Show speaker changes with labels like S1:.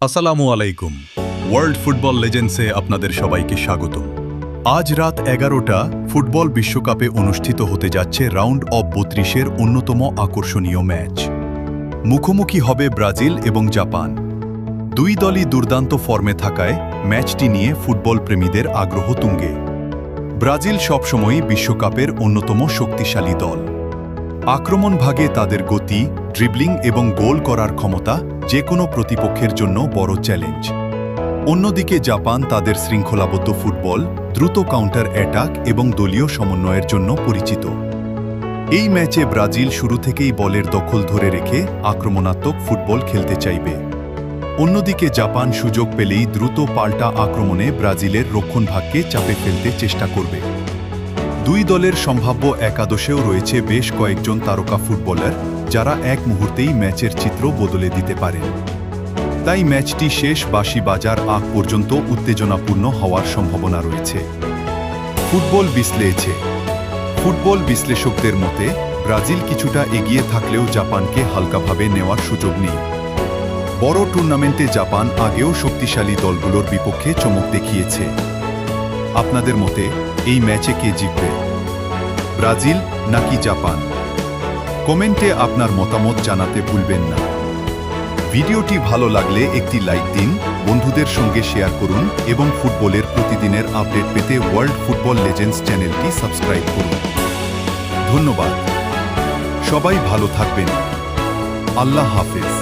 S1: আসসালামু আলাইকুম। World football লেজেন্ডসে আপনাদের সবাইকে স্বাগতম। আজ রাত 11টা ফুটবল বিশ্বকাপে অনুষ্ঠিত হতে যাচ্ছে রাউন্ড অফ 32-এর অন্যতম আকর্ষণীয় ম্যাচ। মুখোমুখি হবে ব্রাজিল এবং জাপান। দুই দলই দুর্দান্ত ফর্মে থাকায় ম্যাচটি নিয়ে ফুটবল প্রেমীদের আগ্রহ তুঙ্গে। ব্রাজিল সবসময়ই বিশ্বকাপের অন্যতম শক্তিশালী দল। আক্রমণ ভাগে তাদের গতি, ড্রিবলিং এবং গোল করার ক্ষমতা যে কোনো প্রতিপক্ষের জন্য বড় চ্যালেঞ্জ। অন্যদিকে জাপান তাদের শৃঙ্খলাবদ্ধ ফুটবল, দ্রুত কাউন্টার অ্যাটাক এবং দলীয় সমন্বয়ের জন্য পরিচিত। এই ম্যাচে ব্রাজিল শুরু থেকেই বলের দখল ধরে রেখে আক্রমণাত্মক ফুটবল খেলতে চাইবে। অন্যদিকে জাপান সুযোগ পেলেই দ্রুত পাল্টা আক্রমণে ব্রাজিলের রক্ষণভাগকে চাপে ফেলতে চেষ্টা করবে। দুই দলের সম্ভাব্য একাদশেও রয়েছে বেশ কয়েকজন তারকা ফুটবলার, যারা এক মুহূর্তেই ম্যাচের চিত্র বদলে দিতে পারেন। তাই ম্যাচটি শেষ বাঁশি বাজার আগ পর্যন্ত উত্তেজনাপূর্ণ হওয়ার সম্ভাবনা রয়েছে। ফুটবল বিশ্লেষকদের মতে ব্রাজিল কিছুটা এগিয়ে থাকলেও জাপানকে হালকাভাবে নেওয়ার সুযোগ নেই। বড় টুর্নামেন্টে জাপান আগেও শক্তিশালী দলগুলোর বিপক্ষে চমক দেখিয়েছে। আপনাদের মতে এই ম্যাচে কে জিতবে, ব্রাজিল নাকি জাপান? কমেন্টে আপনার মতামত জানাতে ভুলবেন না। ভিডিওটি ভালো লাগলে একটি লাইক দিন, বন্ধুদের সঙ্গে শেয়ার করুন এবং ফুটবলের প্রতিদিনের আপডেট পেতে ওয়ার্ল্ড ফুটবল লেজেন্ডস চ্যানেলটি সাবস্ক্রাইব করুন। ধন্যবাদ। সবাই ভালো থাকবেন। আল্লাহ হাফেজ।